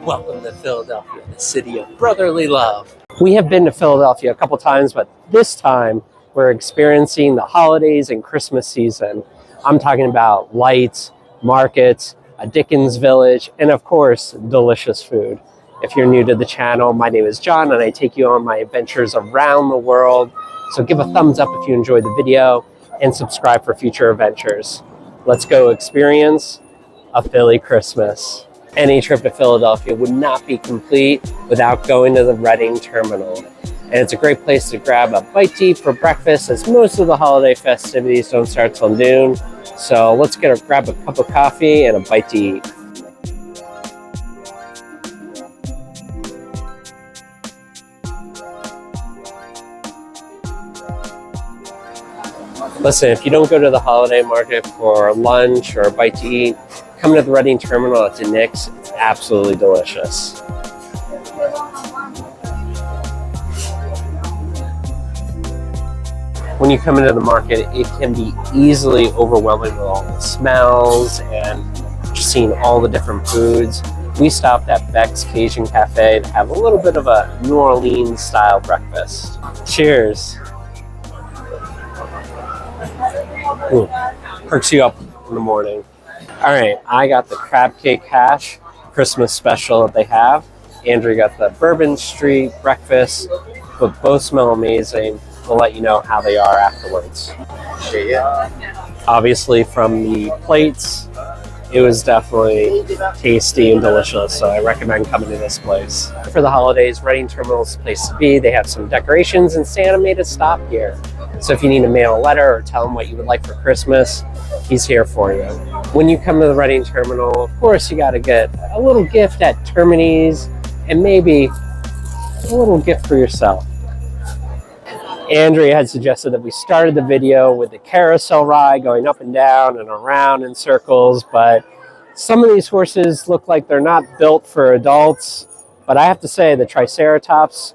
Welcome to Philadelphia, the city of brotherly love. We have been to Philadelphia a couple times, but this time we're experiencing the holidays and Christmas season. I'm talking about lights, markets, a Dickens village, and of course, delicious food. If you're new to the channel, my name is John and I take you on my adventures around the world. So give a thumbs up if you enjoyed the video and subscribe for future adventures. Let's go experience a Philly Christmas. Any trip to Philadelphia would not be complete without going to the Reading Terminal. And it's a great place to grab a bite to eat for breakfast, as most of the holiday festivities don't start till noon. So let's grab a cup of coffee and a bite to eat. Listen, if you don't go to the holiday market for lunch or a bite to eat, come to the Reading Terminal at Nick's. It's absolutely delicious. When you come into the market, it can be easily overwhelming with all the smells and just seeing all the different foods. We stopped at Beck's Cajun Cafe to have a little bit of a New Orleans style breakfast. Cheers. Ooh, perks you up in the morning. All right, I got the crab cake hash Christmas special that they have. Andrew got the Bourbon Street breakfast, but both smell amazing. We'll let you know how they are afterwards. Obviously from the plates, it was definitely tasty and delicious, so I recommend coming to this place. For the holidays, Reading Terminal is the place to be. They have some decorations and Santa made a stop here. So if you need to mail a letter or tell him what you would like for Christmas, he's here for you. When you come to the Reading Terminal, of course, you got to get a little gift at Termini's and maybe a little gift for yourself. Andrea had suggested that we started the video with the Carousel ride going up and down and around in circles, but some of these horses look like they're not built for adults. But I have to say, the Triceratops,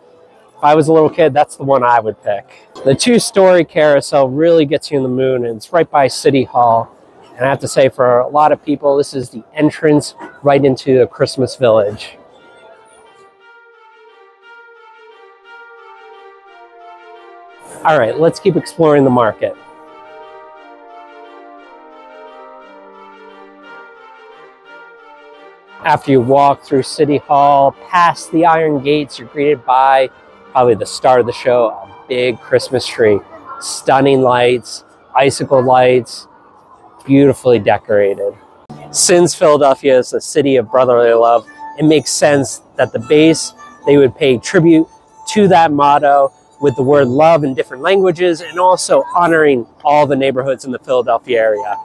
if I was a little kid, that's the one I would pick. The two-story carousel really gets you in the mood, and it's right by City Hall. And I have to say, for a lot of people, this is the entrance right into the Christmas village. All right, let's keep exploring the market. After you walk through City Hall, past the Iron Gates, you're greeted by probably the star of the show, a big Christmas tree. Stunning lights, icicle lights, beautifully decorated. Since Philadelphia is the city of brotherly love, it makes sense that the base, they would pay tribute to that motto with the word love in different languages and also honoring all the neighborhoods in the Philadelphia area.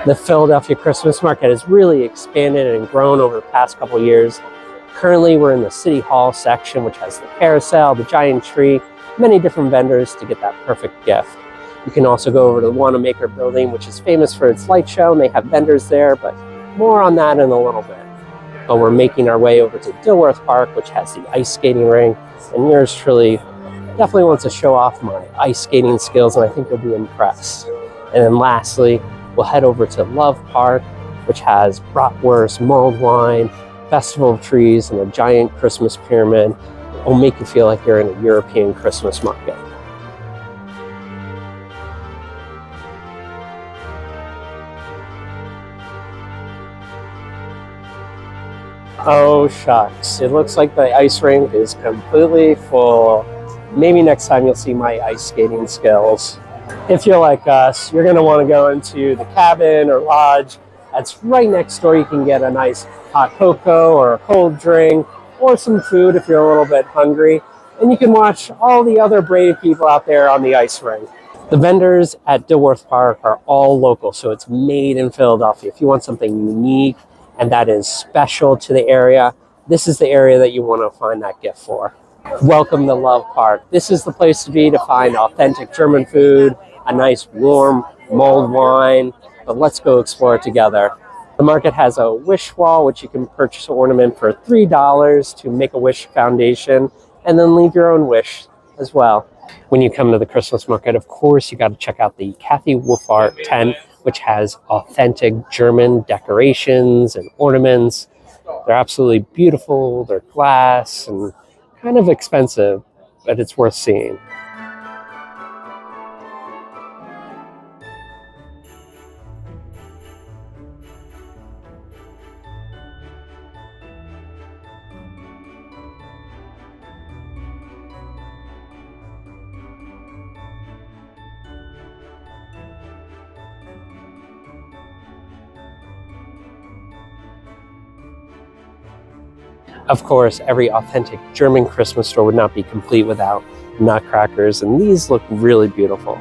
The Philadelphia Christmas market has really expanded and grown over the past couple years. Currently, we're in the City Hall section, which has the carousel, the giant tree, many different vendors to get that perfect gift. You can also go over to the Wanamaker Building, which is famous for its light show, and they have vendors there, but more on that in a little bit. But we're making our way over to Dilworth Park, which has the ice skating rink, and yours truly definitely wants to show off my ice skating skills, and I think you'll be impressed. And then lastly, we'll head over to Love Park, which has bratwurst, mulled wine, festival of trees, and a giant Christmas pyramid. It will make you feel like you're in a European Christmas market. Oh shucks, it looks like the ice rink is completely full. Maybe next time you'll see my ice skating skills. If you're like us, you're gonna wanna go into the cabin or lodge. That's right next door. You can get a nice hot cocoa or a cold drink or some food if you're a little bit hungry. And you can watch all the other brave people out there on the ice rink. The vendors at Dilworth Park are all local, so it's made in Philadelphia. If you want something unique and that is special to the area, this is the area that you want to find that gift for. Welcome to Love Park. This is the place to be to find authentic German food, a nice warm mulled wine, but let's go explore it together. The market has a wish wall, which you can purchase an ornament for $3 to Make-A-Wish Foundation, and then leave your own wish as well. When you come to the Christmas market, of course, you got to check out the Kathy Wolfart tent, which has authentic German decorations and ornaments. They're absolutely beautiful. They're glass and kind of expensive, but it's worth seeing. Of course, every authentic German Christmas store would not be complete without nutcrackers, and these look really beautiful.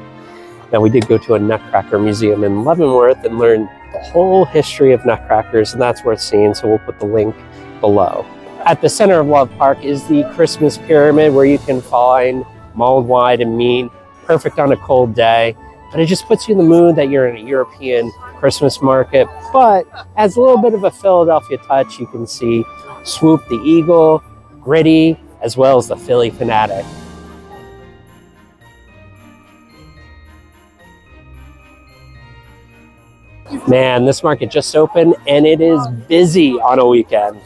Now, we did go to a nutcracker museum in Leavenworth and learn the whole history of nutcrackers, and that's worth seeing, so we'll put the link below. At the center of Love Park is the Christmas Pyramid, where you can find mulled wine and mead, perfect on a cold day, but it just puts you in the mood that you're in a European Christmas market, but adds a little bit of a Philadelphia touch. You can see Swoop the Eagle, Gritty, as well as the Philly Fanatic. Man, this market just opened and it is busy on a weekend.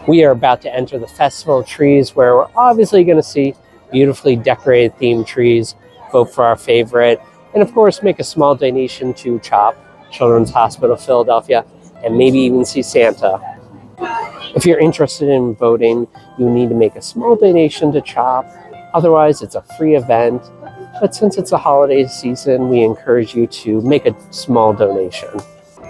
We are about to enter the Festival of Trees, where we're obviously going to see beautifully decorated themed trees, vote for our favorite, and of course make a small donation to CHOP, Children's Hospital of Philadelphia, and maybe even see Santa. If you're interested in voting, you need to make a small donation to CHOP. Otherwise, it's a free event. But since it's a holiday season, we encourage you to make a small donation.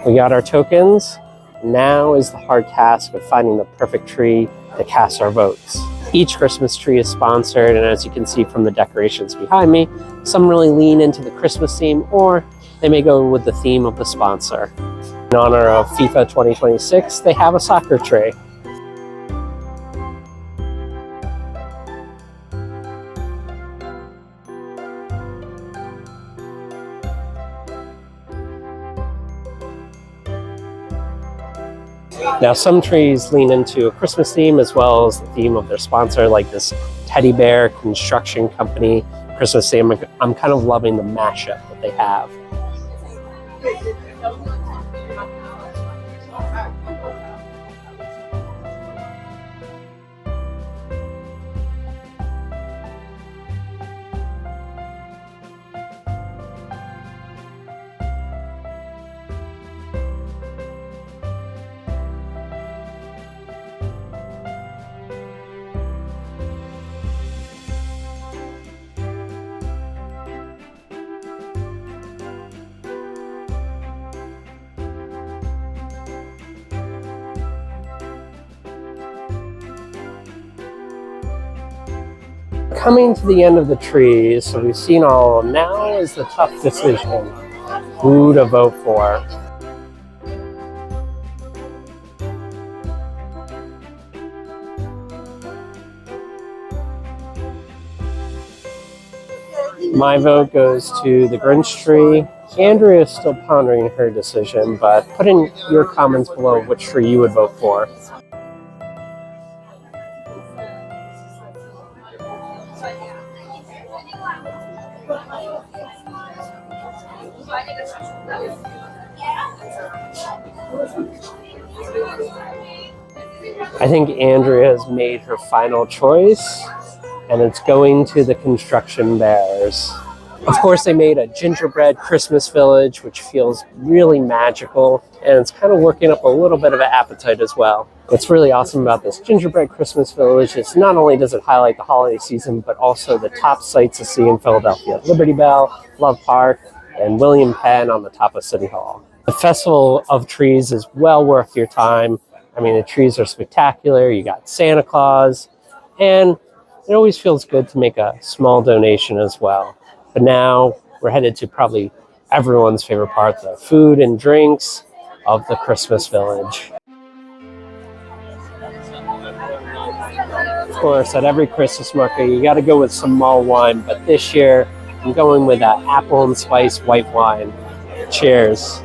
We got our tokens. Now is the hard task of finding the perfect tree to cast our votes. Each Christmas tree is sponsored, and as you can see from the decorations behind me, some really lean into the Christmas theme, or they may go with the theme of the sponsor. In honor of FIFA 2026, they have a soccer tree. Now, some trees lean into a Christmas theme as well as the theme of their sponsor, like this teddy bear construction company Christmas theme. I'm kind of loving the mashup that they have. Coming to the end of the trees, so we've seen all. Now is the tough decision: who to vote for. My vote goes to the Grinch tree. Andrea is still pondering her decision, but put in your comments below which tree you would vote for. I think Andrea has made her final choice, and it's going to the construction bears. Of course, they made a gingerbread Christmas village, which feels really magical, and it's kind of working up a little bit of an appetite as well. What's really awesome about this gingerbread Christmas village is not only does it highlight the holiday season, but also the top sights to see in Philadelphia: Liberty Bell, Love Park, and William Penn on the top of City Hall. The Festival of Trees is well worth your time. I mean, the trees are spectacular. You got Santa Claus, and it always feels good to make a small donation as well. But now we're headed to probably everyone's favorite part, the food and drinks of the Christmas village. Of course, at every Christmas market, you got to go with some mulled wine, but this year I'm going with that apple and spice white wine. Cheers.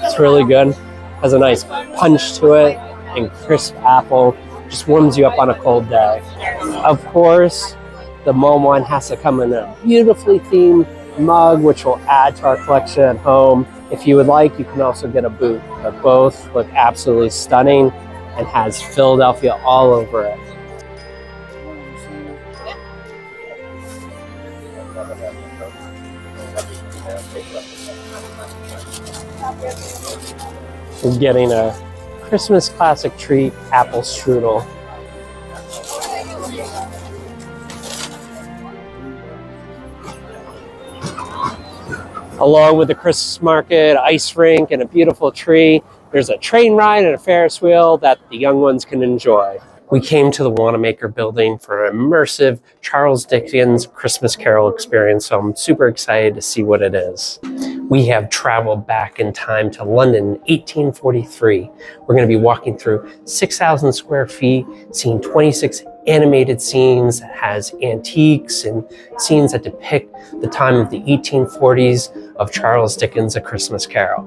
It's really good. Has a nice punch to it and crisp apple. Just warms you up on a cold day. Of course, the Mulled Wine has to come in a beautifully themed mug, which will add to our collection at home. If you would like, you can also get a boot, but both look absolutely stunning and has Philadelphia all over it. We're getting a Christmas classic treat, apple strudel. Along with the Christmas market, ice rink, and a beautiful tree, there's a train ride and a Ferris wheel that the young ones can enjoy. We came to the Wanamaker Building for an immersive Charles Dickens Christmas Carol experience, so I'm super excited to see what it is. We have traveled back in time to London in 1843. We're going to be walking through 6,000 square feet, seeing 26 animated scenes that has antiques and scenes that depict the time of the 1840s of Charles Dickens' A Christmas Carol.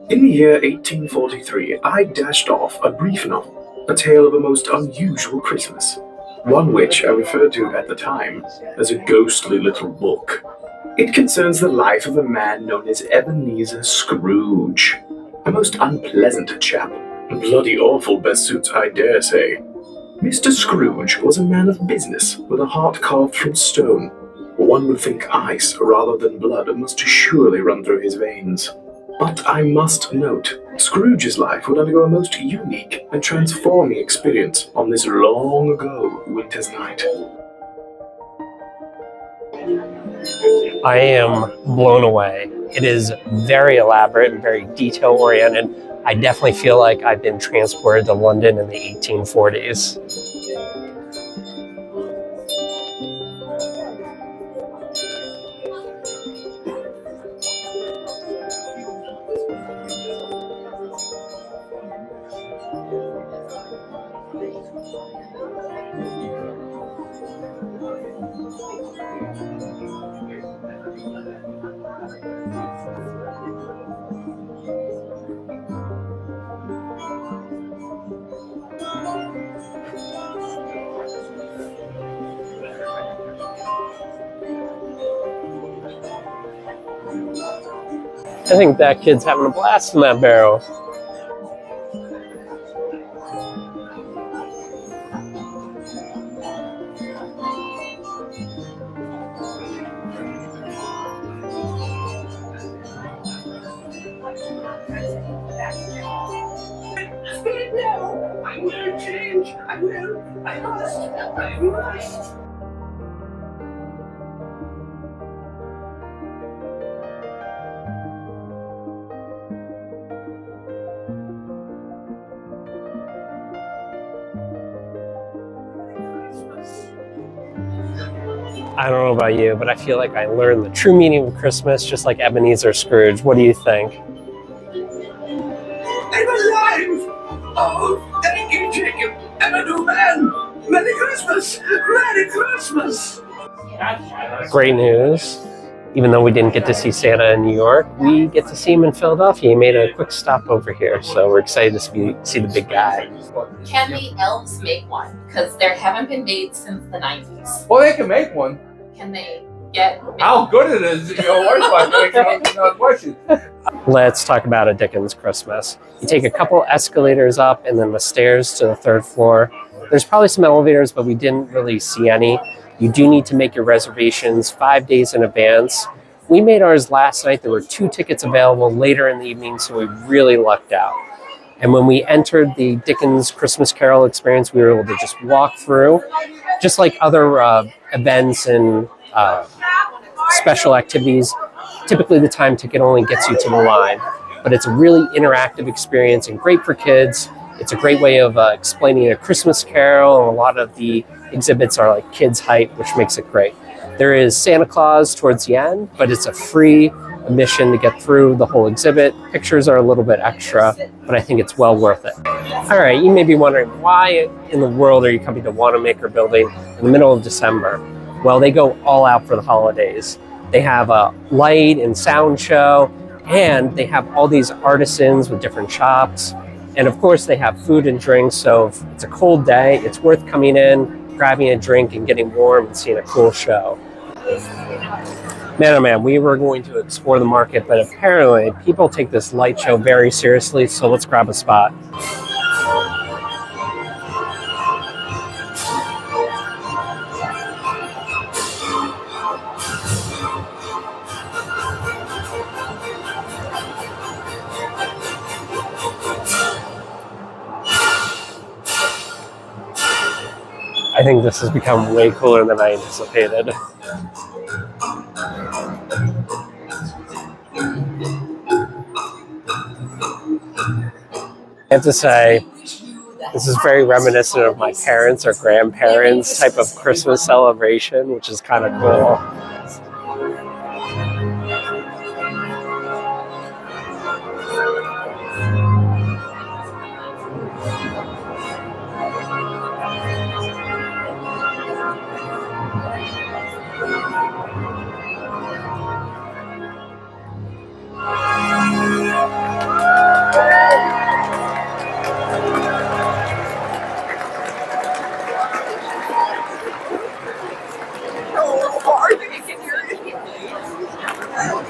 In the year 1843, I dashed off a brief novel, a tale of a most unusual Christmas, one which I referred to at the time as a ghostly little book. It concerns the life of a man known as Ebenezer Scrooge, a most unpleasant chap, bloody awful best suits, I dare say. Mr. Scrooge was a man of business with a heart carved from stone. One would think ice rather than blood must surely run through his veins. But I must note, Scrooge's life would undergo a most unique and transforming experience on this long ago winter's night. I am blown away. It is very elaborate and very detail-oriented. I definitely feel like I've been transported to London in the 1840s. I think that kid's having a blast in that barrel. I will change. I must. I don't know about you, but I feel like I learned the true meaning of Christmas just like Ebenezer Scrooge. What do you think? I'm alive! Oh, thank you, Jacob. I'm a new man. Merry Christmas! Merry Christmas! Great news. Even though we didn't get to see Santa in New York, we get to see him in Philadelphia. He made a quick stop over here, so we're excited to see the big guy. Can the elves make one? Because there haven't been made since the 90s. Well, they can make one. Can they get... How good it is, your wife, no question. Let's talk about a Dickens Christmas. You take a couple escalators up and then the stairs to the third floor. There's probably some elevators, but we didn't really see any. You do need to make your reservations 5 days in advance. We made ours last night. There were 2 tickets available later in the evening, so we really lucked out. And when we entered the Dickens Christmas Carol experience, we were able to just walk through, just like other events and special activities. Typically the time ticket only gets you to the line, but it's a really interactive experience and great for kids. It's a great way of explaining a Christmas Carol, and a lot of the exhibits are like kids' height, which makes it great. There is Santa Claus towards the end, but it's a free admission to get through the whole exhibit. Pictures are a little bit extra, but I think it's well worth it. All right, you may be wondering, why in the world are you coming to Wanamaker Building in the middle of December? Well, they go all out for the holidays. They have a light and sound show, and they have all these artisans with different shops. And of course, they have food and drinks. So if it's a cold day, it's worth coming in, grabbing a drink, and getting warm and seeing a cool show. Man, oh man, we were going to explore the market, but apparently people take this light show very seriously. So let's grab a spot. I think this has become way cooler than I anticipated. I have to say, this is very reminiscent of my parents' or grandparents' type of Christmas celebration, which is kind of cool.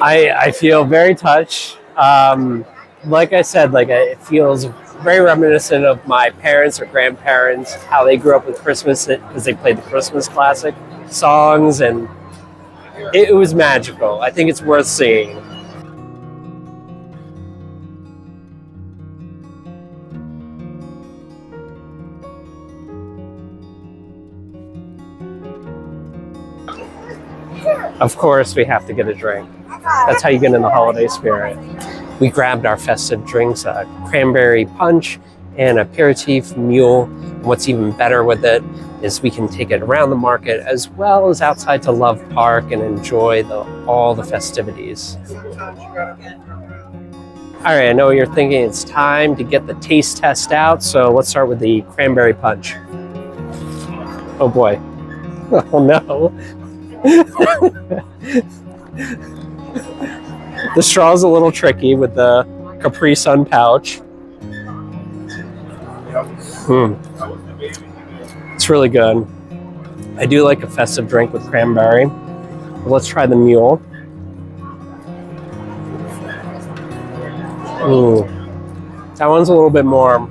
I feel very touched. Like I said, it feels very reminiscent of my parents or grandparents, how they grew up with Christmas because they played the Christmas classic songs, and it was magical. I think it's worth seeing. Of course, we have to get a drink. That's how you get in the holiday spirit. We grabbed our festive drinks, a cranberry punch and aperitif mule. And what's even better with it is we can take it around the market as well as outside to Love Park and enjoy all the festivities. All right, I know you're thinking it's time to get the taste test out, so let's start with the cranberry punch. Oh boy. Oh no. The straw's a little tricky with the Capri Sun pouch. It's really good. I do like a festive drink with cranberry. Let's try the mule. That one's a little bit more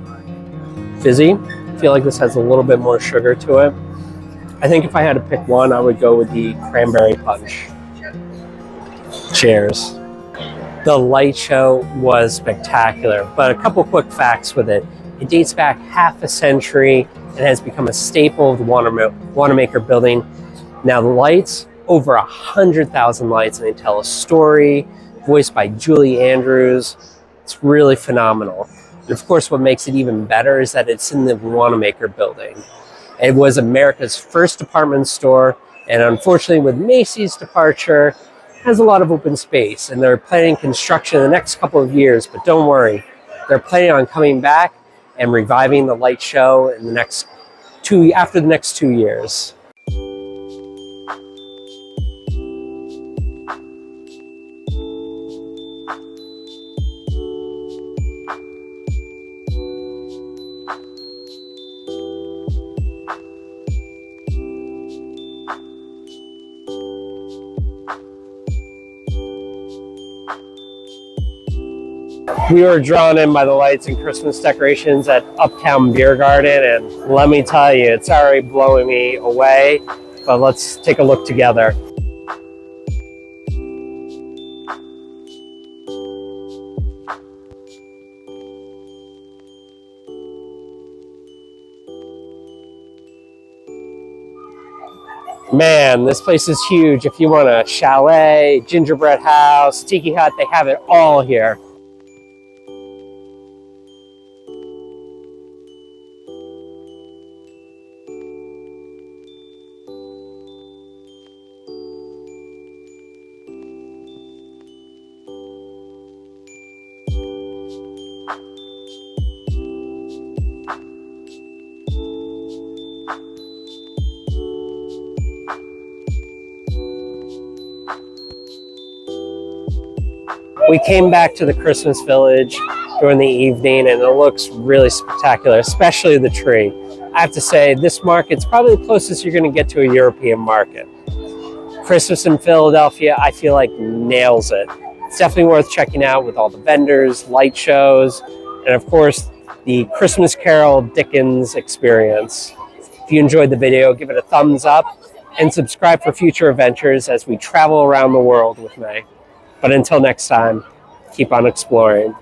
fizzy. I feel like this has a little bit more sugar to it. I think if I had to pick one, I would go with the cranberry punch. Cheers. The light show was spectacular, but a couple quick facts with it. It dates back half a century and has become a staple of the Wanamaker Building. Now the lights, over 100,000 lights, and they tell a story, voiced by Julie Andrews. It's really phenomenal. And of course, what makes it even better is that it's in the Wanamaker Building. It was America's first department store, and unfortunately with Macy's departure, has a lot of open space, and they're planning construction in the next couple of years, but don't worry, they're planning on coming back and reviving the light show in the next after the next 2 years. We were drawn in by the lights and Christmas decorations at Uptown Beer Garden, and let me tell you, it's already blowing me away, but let's take a look together. Man, this place is huge. If you want a chalet, gingerbread house, tiki hut, they have it all here. We came back to the Christmas village during the evening and it looks really spectacular, especially the tree. I have to say, this market's probably the closest you're going to get to a European market. Christmas in Philadelphia, I feel like nails it. It's definitely worth checking out with all the vendors, light shows, and of course, the Christmas Carol Dickens experience. If you enjoyed the video, give it a thumbs up and subscribe for future adventures as we travel around the world with me. But until next time, keep on exploring.